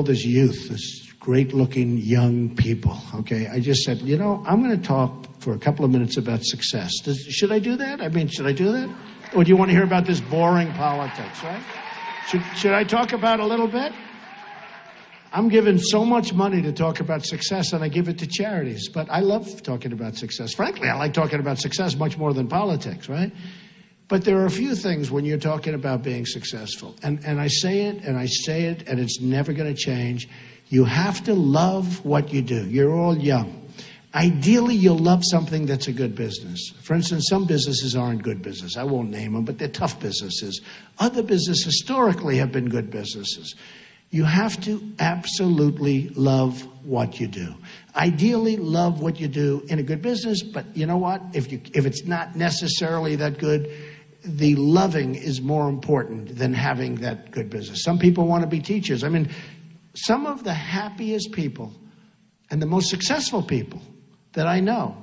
all this youth, this great-looking young people, okay? I just said, you know, I'm going to talk for a couple of minutes about success. Should I do that? I mean, should I do that? Or do you want to hear about this boring politics, right? Should I talk about a little bit? I'm given so much money to talk about success, and I give it to charities. But I love talking about success. Frankly, I like talking about success much more than politics, right? But there are a few things when you're talking about being successful. And I say it, and I say it, and it's never going to change. You have to love what you do. You're all young. Ideally, you'll love something that's a good business. For instance, some businesses aren't good business. I won't name them, but they're tough businesses. Other businesses historically have been good businesses. You have to absolutely love what you do. Ideally, love what you do in a good business, but you know what? If it's not necessarily that good, the loving is more important than having that good business. Some people want to be teachers. I mean, some of the happiest people and the most successful people that I know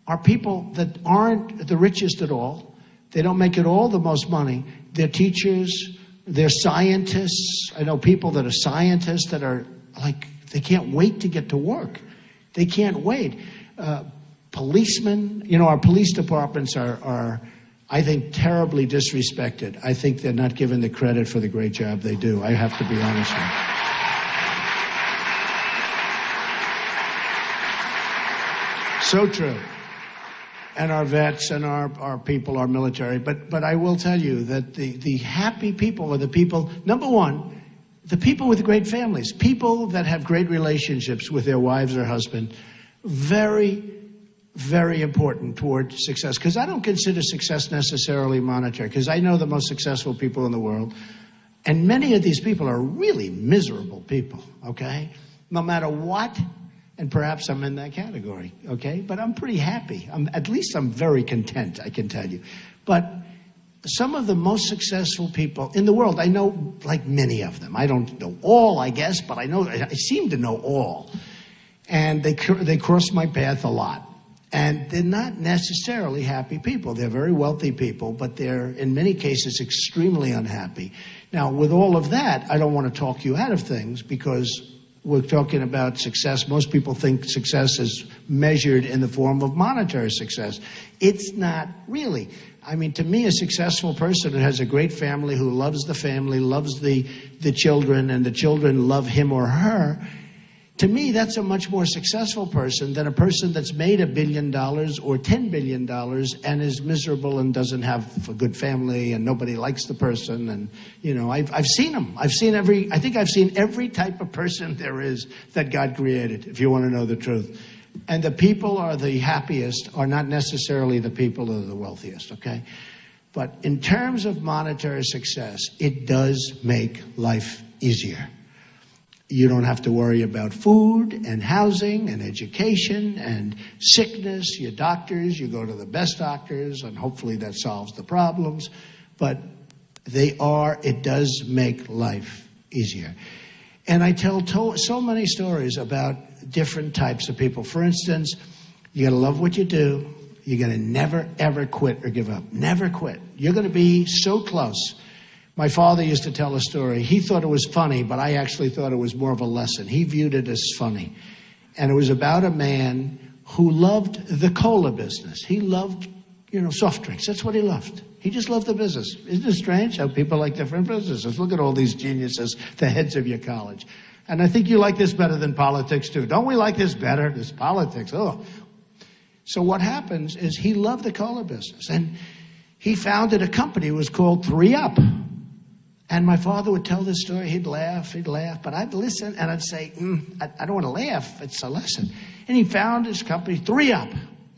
are people that aren't the richest at all. They don't make it all the most money. They're teachers. They're scientists. I know people that are scientists that are like, they can't wait to get to work. They can't wait. Policemen, you know, our police departments are, I think, terribly disrespected. I think they're not given the credit for the great job they do. I have to be honest with you. So true. And our vets and our people, our military. But I will tell you that the happy people are the people, number one, the people with great families, people that have great relationships with their wives or husband. Very, very important toward success. Because I don't consider success necessarily monetary. Because I know the most successful people in the world. And many of these people are really miserable people, okay? No matter what. And perhaps I'm in that category, okay? But I'm pretty happy. At least I'm very content, I can tell you. But some of the most successful people in the world, I know like many of them. I don't know all, I guess, but I seem to know all. And they cross my path a lot. And they're not necessarily happy people. They're very wealthy people, but they're, in many cases, extremely unhappy. Now, with all of that, I don't want to talk you out of things because we're talking about success. Most people think success is measured in the form of monetary success. It's not really. I mean, to me, a successful person who has a great family, who loves the family, loves the children, and the children love him or her, to me, that's a much more successful person than a person that's made $1 billion or $10 billion and is miserable and doesn't have a good family and nobody likes the person. And, you know, I've seen them. I think I've seen every type of person there is that God created, if you want to know the truth. And the people are the happiest are not necessarily the people that are the wealthiest, okay? But in terms of monetary success, it does make life easier. You don't have to worry about food and housing and education and sickness. Your doctors, you go to the best doctors, and hopefully that solves the problems. But it does make life easier. And I tell so many stories about different types of people. For instance, you gotta love what you do. You're gonna never, ever quit or give up. Never quit. You're gonna be so close. My father used to tell a story. He thought it was funny, but I actually thought it was more of a lesson. He viewed it as funny. And it was about a man who loved the cola business. He loved, you know, soft drinks. That's what he loved. He just loved the business. Isn't it strange how people like different businesses? Look at all these geniuses, the heads of your college. And I think you like this better than politics, too. Don't we like this better? This politics, oh. So what happens is he loved the cola business. And he founded a company. It was called 3-Up. And my father would tell this story. He'd laugh. But I'd listen, and I'd say, I don't want to laugh. It's a lesson. And he found his company, 3-Up.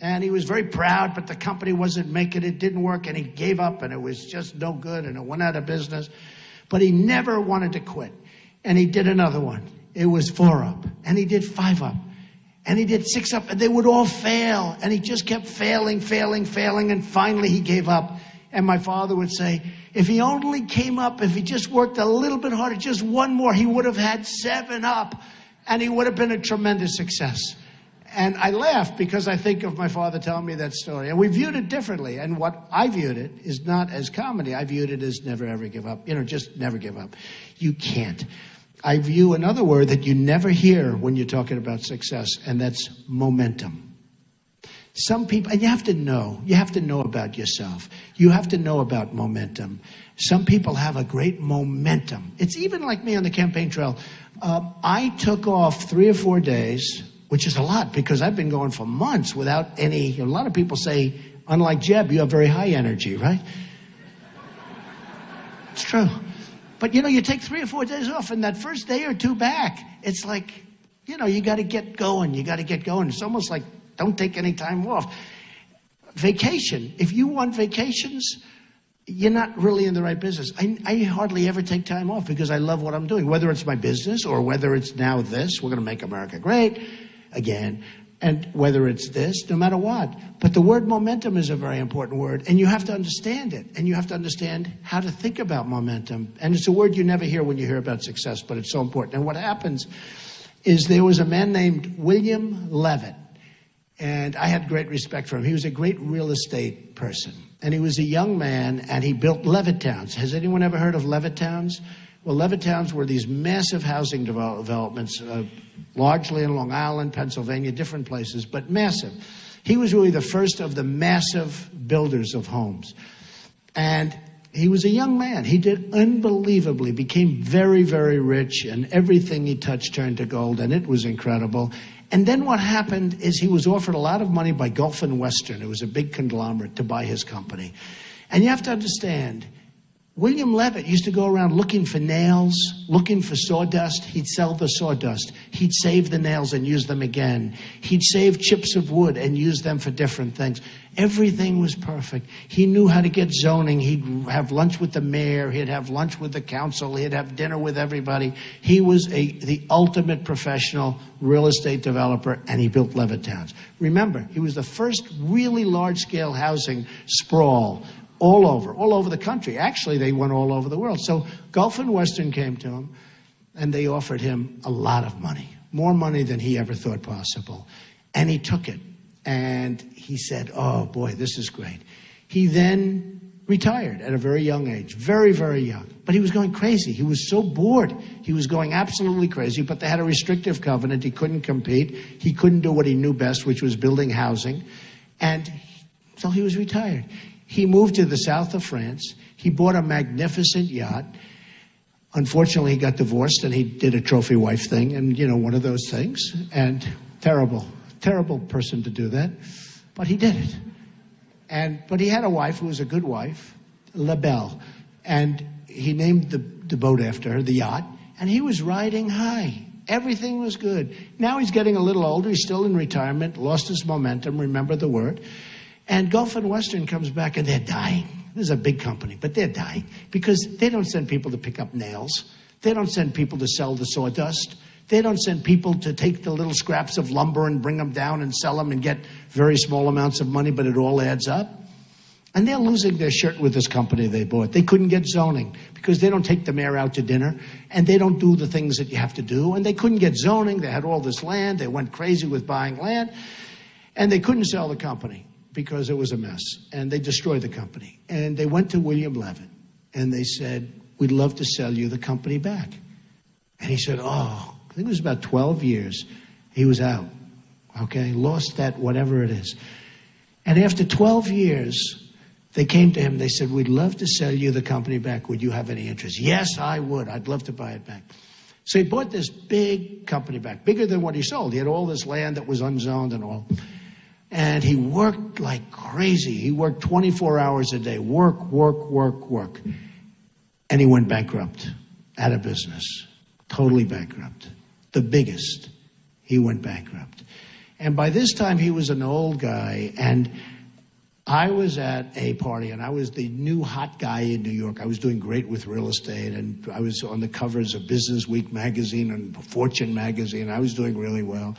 And he was very proud, but the company wasn't making it. Didn't work, and he gave up, and it was just no good, and it went out of business. But he never wanted to quit. And he did another one. It was 4-Up. And he did 5-Up. And he did 6-Up, and they would all fail. And he just kept failing, and finally he gave up. And my father would say, if he only came up, if he just worked a little bit harder, just one more, he would have had 7-Up, and he would have been a tremendous success. And I laugh because I think of my father telling me that story. And we viewed it differently. And what I viewed it is not as comedy. I viewed it as never, ever give up. You know, just never give up. You can't. I view another word that you never hear when you're talking about success, and that's momentum. Some people, and you have to know about yourself. You have to know about momentum. Some people have a great momentum. It's even like me on the campaign trail. I took off 3 or 4 days, which is a lot because I've been going for months without any. A lot of people say, unlike Jeb, you have very high energy, right? It's true. But, you take 3 or 4 days off, and that first day or two back, it's like, you got to get going. You got to get going. It's almost like, don't take any time off. Vacation. If you want vacations, you're not really in the right business. I hardly ever take time off because I love what I'm doing, whether it's my business or whether it's now this. We're going to make America great again. And whether it's this, no matter what. But the word momentum is a very important word, and you have to understand it. And you have to understand how to think about momentum. And it's a word you never hear when you hear about success, but it's so important. And what happens is there was a man named William Levitt. And I had great respect for him. He was a great real estate person. And he was a young man, and he built Levitt Towns. Has anyone ever heard of Levitt Towns? Well, Levitt Towns were these massive housing developments, largely in Long Island, Pennsylvania, different places, but massive. He was really the first of the massive builders of homes. And he was a young man. He did unbelievably, became very, very rich, and everything he touched turned to gold, and it was incredible. And then what happened is he was offered a lot of money by Gulf and Western. It was a big conglomerate to buy his company. And you have to understand, William Levitt used to go around looking for nails, looking for sawdust. He'd sell the sawdust. He'd save the nails and use them again. He'd save chips of wood and use them for different things. Everything was perfect. He knew how to get zoning. He'd have lunch with the mayor. He'd have lunch with the council. He'd have dinner with everybody. He was the ultimate professional real estate developer, and he built Levitt Towns. Remember, he was the first really large-scale housing sprawl all over the country. Actually, they went all over the world. So Gulf and Western came to him, and they offered him a lot of money, more money than he ever thought possible. And he took it. And he said, oh, boy, this is great. He then retired at a very young age, very, very young. But he was going crazy. He was so bored. He was going absolutely crazy, but they had a restrictive covenant. He couldn't compete. He couldn't do what he knew best, which was building housing. And so he was retired. He moved to the south of France. He bought a magnificent yacht. Unfortunately, he got divorced, and he did a trophy wife thing, and, one of those things. And terrible person to do that, but he did it. But he had a wife who was a good wife, La Belle, and he named the boat after her, the yacht, and he was riding high. Everything was good. Now he's getting a little older. He's still in retirement, lost his momentum, remember the word. And Gulf and Western comes back, and they're dying. This is a big company, but they're dying because they don't send people to pick up nails. They don't send people to sell the sawdust. They don't send people to take the little scraps of lumber and bring them down and sell them and get very small amounts of money, but it all adds up. And they're losing their shirt with this company they bought. They couldn't get zoning because they don't take the mayor out to dinner, and they don't do the things that you have to do. And they couldn't get zoning. They had all this land. They went crazy with buying land, and they couldn't sell the company because it was a mess. And they destroyed the company. And they went to William Levitt, and they said, we'd love to sell you the company back. And he said, I think it was about 12 years, he was out, okay? Lost that whatever it is. And after 12 years, they came to him. They said, we'd love to sell you the company back. Would you have any interest? Yes, I would. I'd love to buy it back. So he bought this big company back, bigger than what he sold. He had all this land that was unzoned and all. And he worked like crazy. He worked 24 hours a day, work. And he went bankrupt, out of business, totally bankrupt. The biggest, he went bankrupt. And by this time, he was an old guy, and I was at a party, and I was the new hot guy in New York. I was doing great with real estate, and I was on the covers of Business Week magazine and Fortune magazine. I was doing really well.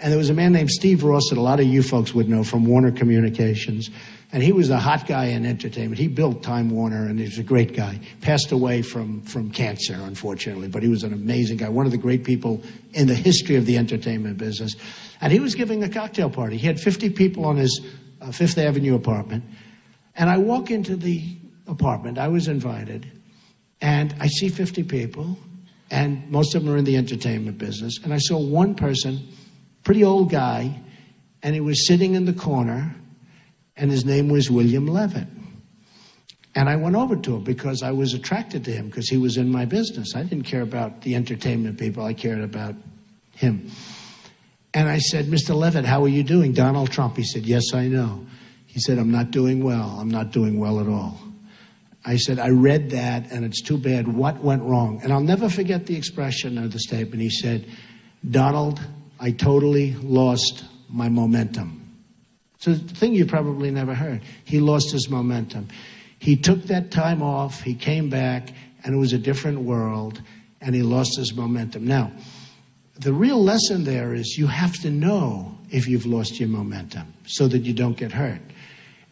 And there was a man named Steve Ross that a lot of you folks would know from Warner Communications. And he was a hot guy in entertainment. He built Time Warner, and he was a great guy. Passed away from cancer, unfortunately, but he was an amazing guy, one of the great people in the history of the entertainment business. And he was giving a cocktail party. He had 50 people on his Fifth Avenue apartment. And I walk into the apartment. I was invited. And I see 50 people. and most of them are in the entertainment business. And I saw one person, pretty old guy, and he was sitting in the corner, and his name was William Levitt. And I went over to him because I was attracted to him because he was in my business. I didn't care about the entertainment people. I cared about him. And I said, Mr. Levitt, how are you doing? Donald Trump. He said, yes, I know. He said, I'm not doing well. I'm not doing well at all. I said, I read that, and it's too bad. What went wrong? And I'll never forget the expression of the statement. He said, Donald, I totally lost my momentum. It's a thing you probably never heard. He lost his momentum. He took that time off, he came back, and it was a different world, and he lost his momentum. Now, the real lesson there is you have to know if you've lost your momentum so that you don't get hurt.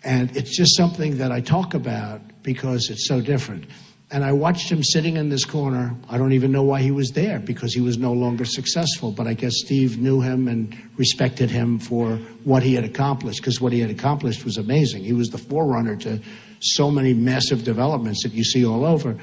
And it's just something that I talk about because it's so different. And I watched him sitting in this corner. I don't even know why he was there, because he was no longer successful. But I guess Steve knew him and respected him for what he had accomplished, because what he had accomplished was amazing. He was the forerunner to so many massive developments that you see all over.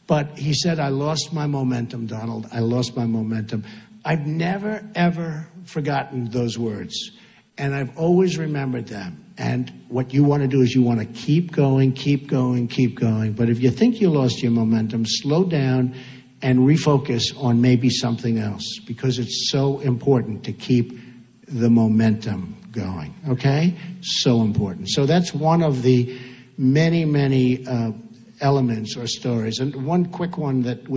But he said, I lost my momentum, Donald. I lost my momentum. I've never, ever forgotten those words. And I've always remembered them. And what you want to do is you want to keep going, keep going, keep going. But if you think you lost your momentum, slow down and refocus on maybe something else, because it's so important to keep the momentum going, okay? So important. So that's one of the many, many elements or stories. And one quick one that we